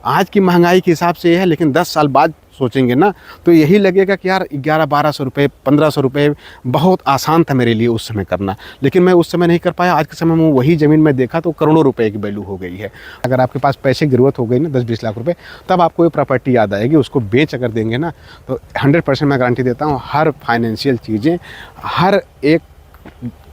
आज की महंगाई के हिसाब से ये है, लेकिन 10 साल बाद सोचेंगे ना तो यही लगेगा कि यार 1100-1200 रुपये 1500 रुपये बहुत आसान था मेरे लिए उस समय करना, लेकिन मैं उस समय नहीं कर पाया। आज के समय में वही ज़मीन में देखा तो करोड़ों रुपए की वैल्यू हो गई है। अगर आपके पास पैसे की ज़रूरत हो गई ना 10-20 लाख रुपए, तब आपको ये प्रॉपर्टी याद आएगी। उसको बेच अगर देंगे ना तो 100% मैं गारंटी देता हूँ हर फाइनेंशियल चीज़ें, हर एक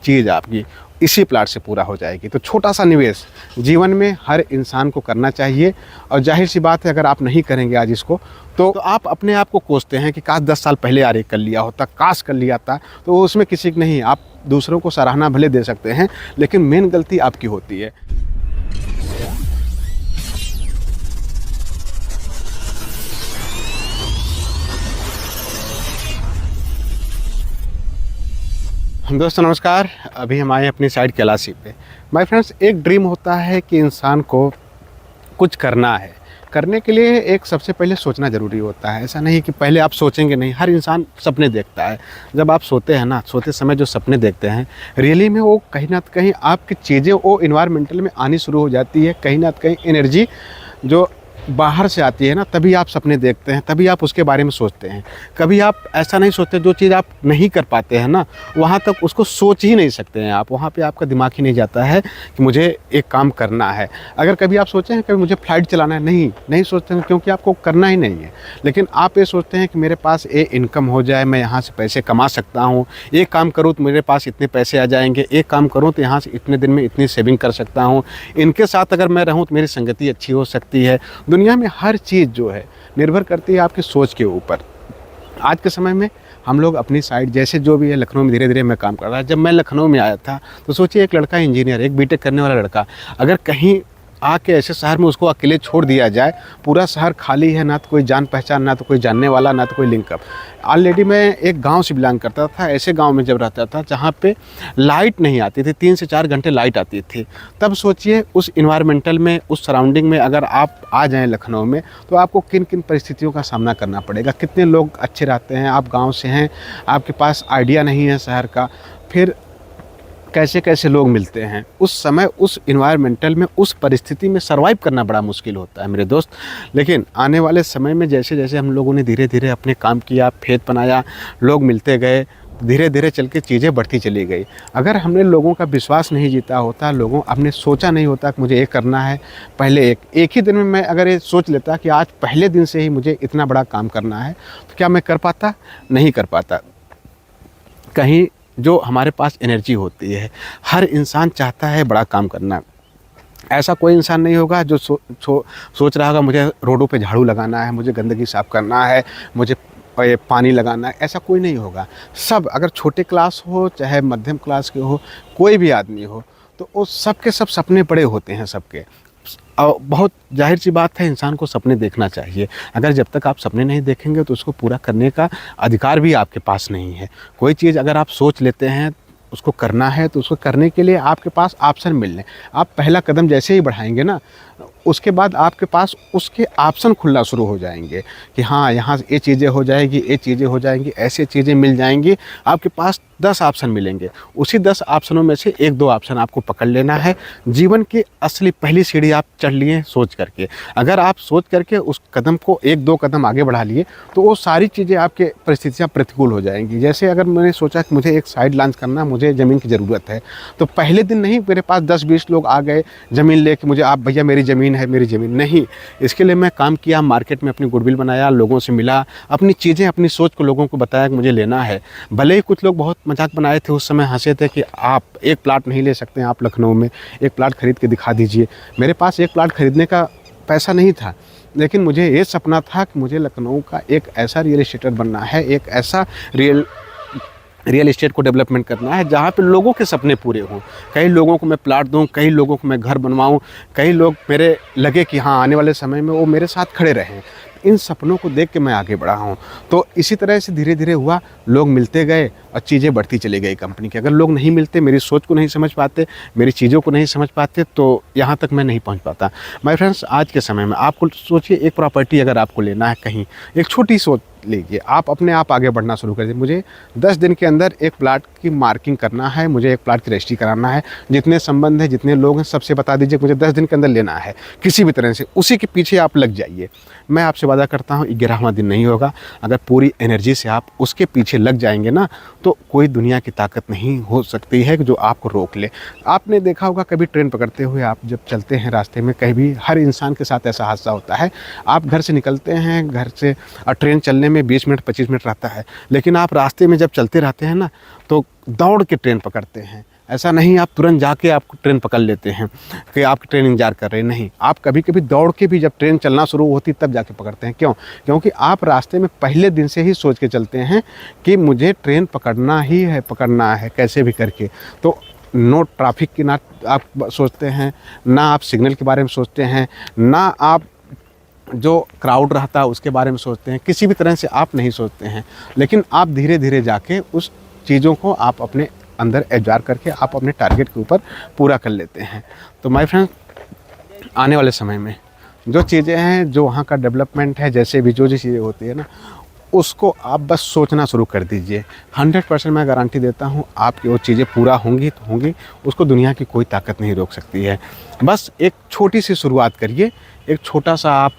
चीज़ आपकी इसी प्लाट से पूरा हो जाएगी। तो छोटा सा निवेश जीवन में हर इंसान को करना चाहिए। और जाहिर सी बात है, अगर आप नहीं करेंगे आज इसको तो आप अपने आप को कोसते हैं कि काश 10 साल पहले यार ये कर लिया होता, काश कर लिया था। तो उसमें किसी की नहीं, आप दूसरों को सराहना भले दे सकते हैं, लेकिन मेन गलती आपकी होती है। दोस्तों नमस्कार, अभी हम आए अपनी साइड कैलाशी पे। माय फ्रेंड्स, एक ड्रीम होता है कि इंसान को कुछ करना है। करने के लिए एक सबसे पहले सोचना ज़रूरी होता है। ऐसा नहीं कि पहले आप सोचेंगे नहीं। हर इंसान सपने देखता है। जब आप सोते हैं ना, सोते समय जो सपने देखते हैं रियली में वो कहीं ना कहीं आपकी चीज़ें वो इन्वायरमेंटल में आनी शुरू हो जाती है। कहीं ना कहीं एनर्जी जो बाहर से आती है ना, तभी आप सपने देखते हैं, तभी आप उसके बारे में सोचते हैं। कभी आप ऐसा नहीं सोचते, जो चीज़ आप नहीं कर पाते हैं ना, वहाँ तक उसको सोच ही नहीं सकते हैं आप। वहाँ पे आपका दिमाग ही नहीं जाता है कि मुझे एक काम करना है। अगर कभी आप सोचें हैं कभी मुझे फ्लाइट चलाना है, नहीं सोचते हैं, क्योंकि आपको करना ही नहीं है। लेकिन आप ये सोचते हैं कि मेरे पास ये इनकम हो जाए, मैं यहाँ से पैसे कमा सकता हूँ, एक काम करूँ तो मेरे पास इतने पैसे आ जाएंगे, एक काम करूँ तो यहाँ से इतने दिन में इतनी सेविंग कर सकता हूँ, इनके साथ अगर मैं रहूँ तो मेरी संगति अच्छी हो सकती है। दुनिया में हर चीज़ जो है निर्भर करती है आपकी सोच के ऊपर। आज के समय में हम लोग अपनी साइड जैसे जो भी है, लखनऊ में धीरे धीरे मैं काम कर रहा। जब मैं लखनऊ में आया था तो सोचिए, एक लड़का इंजीनियर, एक बीटेक करने वाला लड़का, अगर कहीं आके ऐसे शहर में उसको अकेले छोड़ दिया जाए, पूरा शहर खाली है, ना तो कोई जान पहचान, ना तो कोई जानने वाला, ना तो कोई लिंकअप। ऑलरेडी मैं एक गांव से बिलोंग करता था। ऐसे गांव में जब रहता था जहां पे लाइट नहीं आती थी, 3 से 4 घंटे लाइट आती थी, तब सोचिए उस इन्वायरमेंटल में, उस सराउंडिंग में अगर आप आ जाएं लखनऊ में तो आपको किन किन परिस्थितियों का सामना करना पड़ेगा। कितने लोग अच्छे रहते हैं, आप गाँव से हैं, आपके पास आइडिया नहीं है शहर का, फिर कैसे कैसे लोग मिलते हैं। उस समय उस इन्वायरमेंटल में, उस परिस्थिति में सर्वाइव करना बड़ा मुश्किल होता है मेरे दोस्त। लेकिन आने वाले समय में जैसे जैसे हम लोगों ने धीरे धीरे अपने काम किया, फेथ बनाया, लोग मिलते गए, धीरे धीरे चल के चीज़ें बढ़ती चली गई। अगर हमने लोगों का विश्वास नहीं जीता होता, लोगों हमने सोचा नहीं होता कि मुझे ये करना है, पहले एक ही दिन में मैं अगर ये सोच लेता कि आज पहले दिन से ही मुझे इतना बड़ा काम करना है, तो क्या मैं कर पाता? नहीं कर पाता। कहीं जो हमारे पास एनर्जी होती है, हर इंसान चाहता है बड़ा काम करना। ऐसा कोई इंसान नहीं होगा जो सोच रहा होगा मुझे रोडों पे झाड़ू लगाना है, मुझे गंदगी साफ़ करना है, मुझे पानी लगाना है। ऐसा कोई नहीं होगा। सब, अगर छोटे क्लास हो चाहे मध्यम क्लास के हो, कोई भी आदमी हो, तो वो सबके सब सपने बड़े होते हैं सबके। और बहुत जाहिर सी बात है, इंसान को सपने देखना चाहिए। अगर जब तक आप सपने नहीं देखेंगे तो उसको पूरा करने का अधिकार भी आपके पास नहीं है। कोई चीज़ अगर आप सोच लेते हैं उसको करना है तो उसको करने के लिए आपके पास ऑप्शन मिल लें। आप पहला कदम जैसे ही बढ़ाएंगे ना, उसके बाद आपके पास उसके ऑप्शन खुलना शुरू हो जाएंगे कि हाँ, यहाँ ये चीज़ें हो जाएगी, ये चीज़ें हो जाएंगी, ऐसी चीज़ें मिल जाएंगी। आपके पास 10 ऑप्शन मिलेंगे। उसी 10 ऑप्शनों में से 1-2 ऑप्शन आपको पकड़ लेना है। जीवन की असली पहली सीढ़ी आप चढ़ लिए सोच करके। अगर आप सोच करके उस कदम को 1-2 कदम आगे बढ़ा लिए तो वो सारी चीज़ें आपके परिस्थितियाँ प्रतिकूल हो जाएंगी। जैसे अगर मैंने सोचा कि मुझे एक साइड लॉन्च करना, मुझे ज़मीन की ज़रूरत है, तो पहले दिन नहीं मेरे पास 10-20 लोग आ गए ज़मीन लेके मुझे, आप भैया मेरी ज़मीन है, मेरी ज़मीन नहीं। इसके लिए मैं काम किया, मार्केट में अपनी गुडविल बनाया, लोगों से मिला, अपनी चीज़ें, अपनी सोच को लोगों को बताया कि मुझे लेना है। भले ही कुछ लोग बहुत मजाक बनाए थे, उस समय हंसे थे कि आप एक प्लाट नहीं ले सकते हैं, आप लखनऊ में एक प्लाट खरीद के दिखा दीजिए। मेरे पास एक प्लाट खरीदने का पैसा नहीं था, लेकिन मुझे ये सपना था कि मुझे लखनऊ का एक ऐसा रियल एस्टेटर बनना है, एक ऐसा रियल एस्टेट को डेवलपमेंट करना है जहाँ पे लोगों के सपने पूरे हों। कई लोगों को मैं प्लाट दूँ, कई लोगों को मैं घर बनवाऊँ, कई लोग मेरे लगे कि हाँ आने वाले समय में वो मेरे साथ खड़े रहें। इन सपनों को देख के मैं आगे बढ़ा हूँ। तो इसी तरह से धीरे धीरे हुआ, लोग मिलते गए और चीज़ें बढ़ती चली गई कंपनी की। अगर लोग नहीं मिलते, मेरी सोच को नहीं समझ पाते, मेरी चीज़ों को नहीं समझ पाते, तो यहाँ तक मैं नहीं पहुँच पाता। माय फ्रेंड्स, आज के समय में आपको सोचिए, एक प्रॉपर्टी अगर आपको लेना है कहीं, एक छोटी सोच लीजिए, आप अपने आप आगे बढ़ना शुरू कर दीजिए। मुझे 10 दिन के अंदर एक प्लाट की मार्किंग करना है, मुझे एक प्लाट की रजिस्ट्री कराना है, जितने संबंध हैं, जितने लोग हैं, सबसे बता दीजिए, मुझे 10 दिन के अंदर लेना है किसी भी तरह से। उसी के पीछे आप लग जाइए। मैं आपसे वादा करता हूँ 11वां दिन नहीं होगा। अगर पूरी एनर्जी से आप उसके पीछे लग जाएंगे ना, तो कोई दुनिया की ताकत नहीं हो सकती है कि जो आपको रोक ले। आपने देखा होगा कभी ट्रेन पकड़ते हुए आप जब चलते हैं रास्ते में, कहीं भी हर इंसान के साथ ऐसा हादसा होता है। आप घर से निकलते हैं, घर से ट्रेन चलने में 20 मिनट 25 मिनट रहता है, लेकिन आप रास्ते में जब चलते रहते हैं ना, तो दौड़ के ट्रेन पकड़ते हैं। ऐसा नहीं आप तुरंत जाके आप ट्रेन पकड़ लेते हैं कि आपकी ट्रेन इंतजार कर रही, नहीं, आप कभी कभी दौड़ के भी जब ट्रेन चलना शुरू होती तब जाके पकड़ते हैं। क्यों? क्योंकि आप रास्ते में पहले दिन से ही सोच के चलते हैं कि मुझे ट्रेन पकड़ना ही है, पकड़ना है कैसे भी करके। तो नो ट्रैफिक की ना आप सोचते हैं, ना आप सिग्नल के बारे में सोचते हैं, ना आप जो क्राउड रहता है उसके बारे में सोचते हैं, किसी भी तरह से आप नहीं सोचते हैं। लेकिन आप धीरे धीरे जाके उस चीज़ों को आप अपने अंदर एब्जॉर्ब करके आप अपने टारगेट के ऊपर पूरा कर लेते हैं। तो माय फ्रेंड, आने वाले समय में जो चीज़ें हैं, जो वहाँ का डेवलपमेंट है, जैसे भी जो चीज़ें होती है ना, उसको आप बस सोचना शुरू कर दीजिए। 100% मैं गारंटी देता हूँ आपकी वो चीज़ें पूरा होंगी तो होंगी, उसको दुनिया की कोई ताकत नहीं रोक सकती है। बस एक छोटी सी शुरुआत करिए, एक छोटा सा आप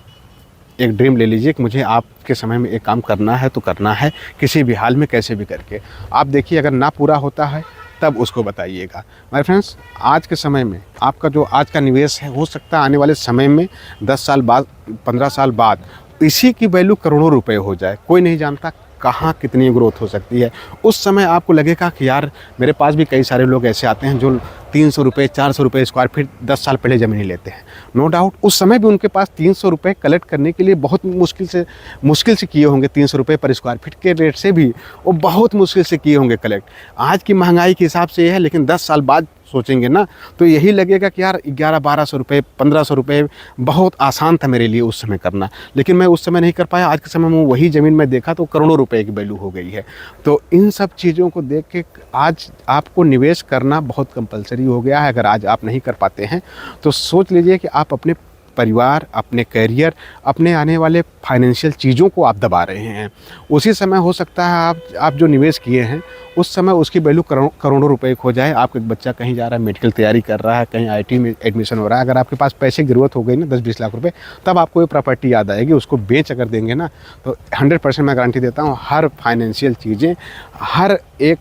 एक ड्रीम ले लीजिए कि मुझे आपके समय में एक काम करना है तो करना है, किसी भी हाल में कैसे भी करके। आप देखिए अगर ना पूरा होता है तब उसको बताइएगा। माय फ्रेंड्स, आज के समय में आपका जो आज का निवेश है, हो सकता है आने वाले समय में 10 साल बाद, 15 साल बाद इसी की वैल्यू करोड़ों रुपए हो जाए। कोई नहीं जानता कहाँ कितनी ग्रोथ हो सकती है। उस समय आपको लगेगा कि यार, मेरे पास भी कई सारे लोग ऐसे आते हैं जो 300 रुपये 400 रुपये स्क्वायर फीट 10 साल पहले ज़मीन लेते हैं। नो डाउट उस समय भी उनके पास 300 रुपये कलेक्ट करने के लिए बहुत मुश्किल से किए होंगे। 300 रुपये पर स्क्वायर फीट के रेट से भी वो बहुत मुश्किल से किए होंगे कलेक्ट। आज की महंगाई के हिसाब से ये है, लेकिन 10 साल बाद सोचेंगे ना तो यही लगेगा कि यार 1100-1200 रुपये 1500 रुपये बहुत आसान था मेरे लिए उस समय करना, लेकिन मैं उस समय नहीं कर पाया। आज के समय में वही ज़मीन में देखा तो करोड़ों रुपए की वैल्यू हो गई है। तो इन सब चीज़ों को देख के आज आपको निवेश करना बहुत कंपलसरी हो गया है। अगर आज आप नहीं कर पाते हैं तो सोच लीजिए कि आप अपने परिवार, अपने करियर, अपने आने वाले फाइनेंशियल चीज़ों को आप दबा रहे हैं। उसी समय हो सकता है आप जो निवेश किए हैं उस समय उसकी वैल्यू करोड़ों रुपए खो जाए। आपका एक बच्चा कहीं जा रहा है, मेडिकल तैयारी कर रहा है, कहीं आईटी में एडमिशन हो रहा है, अगर आपके पास पैसे की ज़रूरत हो गई ना 10-20 लाख रुपए, तब आपको ये प्रॉपर्टी याद आएगी। उसको बेच अगर देंगे ना तो 100% मैं गारंटी देता हूँ हर फाइनेंशियल चीज़ें, हर एक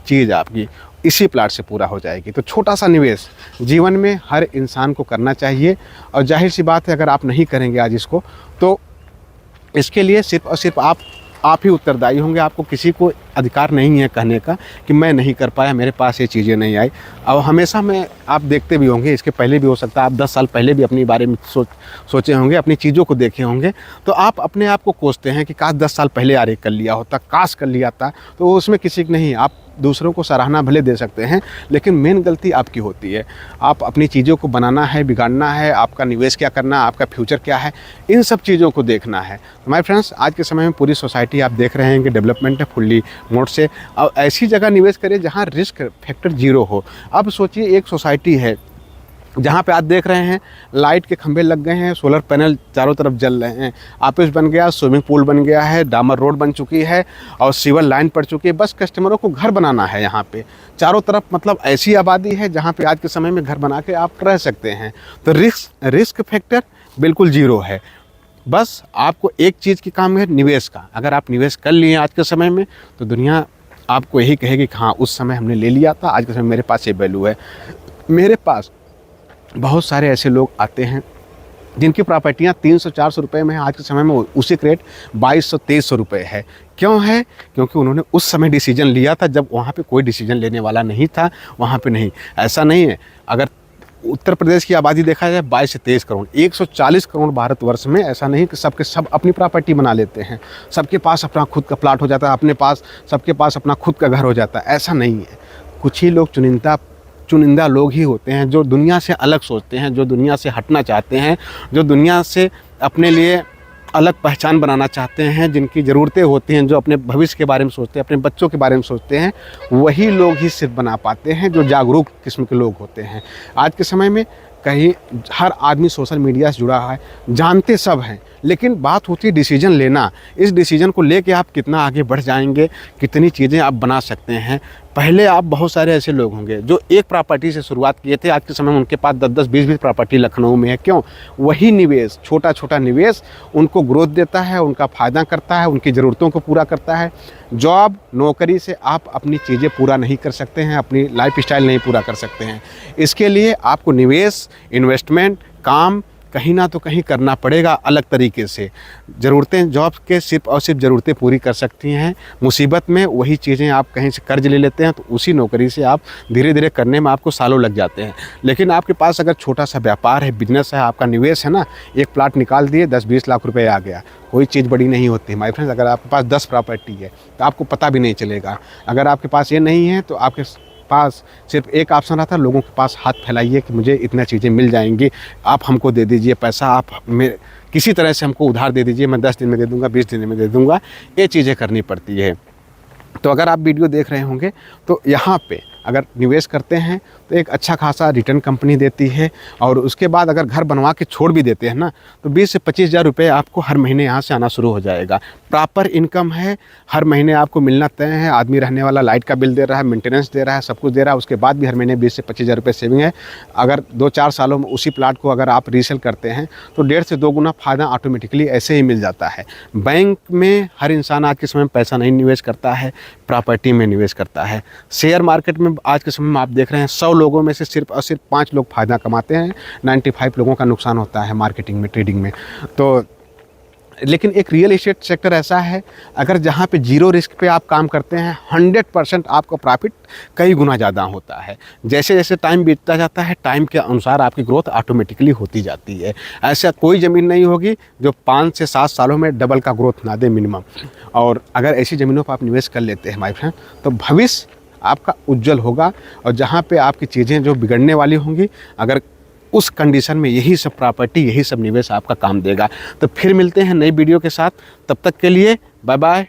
चीज़ आपकी इसी प्लाट से पूरा हो जाएगी। तो छोटा सा निवेश जीवन में हर इंसान को करना चाहिए। और जाहिर सी बात है, अगर आप नहीं करेंगे आज इसको तो इसके लिए सिर्फ और सिर्फ आप ही उत्तरदायी होंगे। आपको किसी को अधिकार नहीं है कहने का कि मैं नहीं कर पाया, मेरे पास ये चीज़ें नहीं आई। अब हमेशा में आप देखते भी होंगे, इसके पहले भी हो सकता है आप 10 साल पहले भी अपने बारे में सोचे होंगे, अपनी चीज़ों को देखे होंगे, तो आप अपने आप को कोसते हैं कि काश 10 साल पहले यार कर लिया होता, काश कर लिया था। तो उसमें किसी की नहीं, आप दूसरों को सराहना भले दे सकते हैं, लेकिन मेन गलती आपकी होती है। आप अपनी चीज़ों को बनाना है, बिगाड़ना है, आपका निवेश क्या करना है, आपका फ्यूचर क्या है, इन सब चीज़ों को देखना है। तो माय फ्रेंड्स, आज के समय में पूरी सोसाइटी आप देख रहे हैं कि डेवलपमेंट है फुल्ली मोड से। अब ऐसी जगह निवेश करिए जहाँ रिस्क फैक्टर जीरो हो। अब सोचिए एक सोसाइटी है जहाँ पे आप देख रहे हैं लाइट के खंभे लग गए हैं, सोलर पैनल चारों तरफ जल रहे हैं, ऑफिस बन गया, स्विमिंग पूल बन गया है, डामर रोड बन चुकी है और सीवर लाइन पड़ चुकी है। बस कस्टमरों को घर बनाना है यहाँ पे चारों तरफ, मतलब ऐसी आबादी है जहाँ पे आज के समय में घर बना के आप रह सकते हैं। तो रिस्क फैक्टर बिल्कुल जीरो है। बस आपको एक चीज़ की काम है, निवेश का। अगर आप निवेश कर लिए आज के समय में तो दुनिया आपको यही कहेगी कि हाँ उस समय हमने ले लिया था, आज के समय मेरे पास ये वैल्यू है। मेरे पास बहुत सारे ऐसे लोग आते हैं जिनकी प्रॉपर्टियाँ 300-400 रुपये में है, आज के समय में उसी का रेट 2200-2300 रुपये है। क्यों है? क्योंकि उन्होंने उस समय डिसीजन लिया था जब वहाँ पे कोई डिसीजन लेने वाला नहीं था। वहाँ पे नहीं, ऐसा नहीं है। अगर उत्तर प्रदेश की आबादी देखा जाए 22 से 23 करोड़, 140 करोड़ भारतवर्ष में, ऐसा नहीं कि सबके सब अपनी प्रॉपर्टी बना लेते हैं, सबके पास अपना खुद का प्लाट हो जाता है, अपने पास सबके पास अपना खुद का घर हो जाता है। ऐसा नहीं है। कुछ ही लोग चुनिंदा लोग ही होते हैं जो दुनिया से अलग सोचते हैं, जो दुनिया से हटना चाहते हैं, जो दुनिया से अपने लिए अलग पहचान बनाना चाहते हैं, जिनकी ज़रूरतें होती हैं, जो अपने भविष्य के बारे में सोचते हैं, अपने बच्चों के बारे में सोचते हैं। वही लोग ही सिर्फ बना पाते हैं जो जागरूक किस्म के लोग होते हैं। आज के समय में कहीं हर आदमी सोशल मीडिया से जुड़ा है, जानते सब हैं, लेकिन बात होती है डिसीजन लेना। इस डिसीजन को लेके आप कितना आगे बढ़ जाएंगे, कितनी चीज़ें आप बना सकते हैं। पहले आप बहुत सारे ऐसे लोग होंगे जो एक प्रॉपर्टी से शुरुआत किए थे, आज के समय में उनके पास 10-10, 20-20 प्रॉपर्टी लखनऊ में है। क्यों? वही निवेश, छोटा छोटा निवेश उनको ग्रोथ देता है, उनका फ़ायदा करता है, उनकी ज़रूरतों को पूरा करता है। जॉब, नौकरी से आप अपनी चीज़ें पूरा नहीं कर सकते हैं, अपनी लाइफ स्टाइल नहीं पूरा कर सकते हैं। इसके लिए आपको निवेश, इन्वेस्टमेंट, काम कहीं ना तो कहीं करना पड़ेगा अलग तरीके से। ज़रूरतें जॉब के सिर्फ और सिर्फ ज़रूरतें पूरी कर सकती हैं। मुसीबत में वही चीज़ें आप कहीं से कर्ज ले लेते हैं तो उसी नौकरी से आप धीरे धीरे करने में आपको सालों लग जाते हैं। लेकिन आपके पास अगर छोटा सा व्यापार है, बिजनेस है, आपका निवेश है ना, एक प्लाट निकाल दिए, 10-20 लाख रुपए आ गया, कोई चीज़ बड़ी नहीं होती माय फ्रेंड्स। अगर आपके पास 10 प्रॉपर्टी है तो आपको पता भी नहीं चलेगा। अगर आपके पास ये नहीं है तो आपके पास सिर्फ एक ऑप्शन रहता है, लोगों के पास हाथ फैलाइए कि मुझे इतना चीज़ें मिल जाएंगी, आप हमको दे दीजिए पैसा, आप मेरे किसी तरह से हमको उधार दे दीजिए, मैं 10 दिन में दे दूंगा, 20 दिन में दे दूंगा। ये चीज़ें करनी पड़ती है। तो अगर आप वीडियो देख रहे होंगे तो यहाँ पे अगर निवेश करते हैं तो एक अच्छा खासा रिटर्न कंपनी देती है। और उसके बाद अगर घर बनवा के छोड़ भी देते हैं ना तो 20 से 25 हज़ार रुपये आपको हर महीने यहाँ से आना शुरू हो जाएगा। प्रॉपर इनकम है, हर महीने आपको मिलना तय है। आदमी रहने वाला लाइट का बिल दे रहा है, मेंटेनेंस दे रहा है, सब कुछ दे रहा है। उसके बाद भी हर महीने 20 से 25 हज़ार रुपये सेविंग है। अगर 2-4 सालों में उसी प्लाट को अगर आप रीसेल करते हैं तो 1.5 से 2 गुना फ़ायदा ऑटोमेटिकली ऐसे ही मिल जाता है। बैंक में हर इंसान आज के समय में पैसा नहीं निवेश करता है, प्रॉपर्टी में निवेश करता है। शेयर मार्केट में आज के समय में आप देख रहे हैं 100 लोगों में से सिर्फ और सिर्फ 5 लोग फ़ायदा कमाते हैं, 95 लोगों का नुकसान होता है मार्केटिंग में, ट्रेडिंग में। तो लेकिन एक रियल एस्टेट सेक्टर ऐसा है अगर जहाँ पे जीरो रिस्क पे आप काम करते हैं 100% आपका प्रॉफिट कई गुना ज़्यादा होता है। जैसे जैसे टाइम बीतता जाता है, टाइम के अनुसार आपकी ग्रोथ ऑटोमेटिकली होती जाती है। ऐसा कोई ज़मीन नहीं होगी जो 5 से 7 सालों में डबल का ग्रोथ ना दे मिनिमम। और अगर ऐसी ज़मीनों पर आप निवेश कर लेते हैं माय फ्रेंड तो भविष्य आपका उज्जवल होगा। और जहाँ पे आपकी चीज़ें जो बिगड़ने वाली होंगी, अगर उस कंडीशन में यही सब प्रॉपर्टी, यही सब निवेश आपका काम देगा। तो फिर मिलते हैं नई वीडियो के साथ, तब तक के लिए बाय बाय।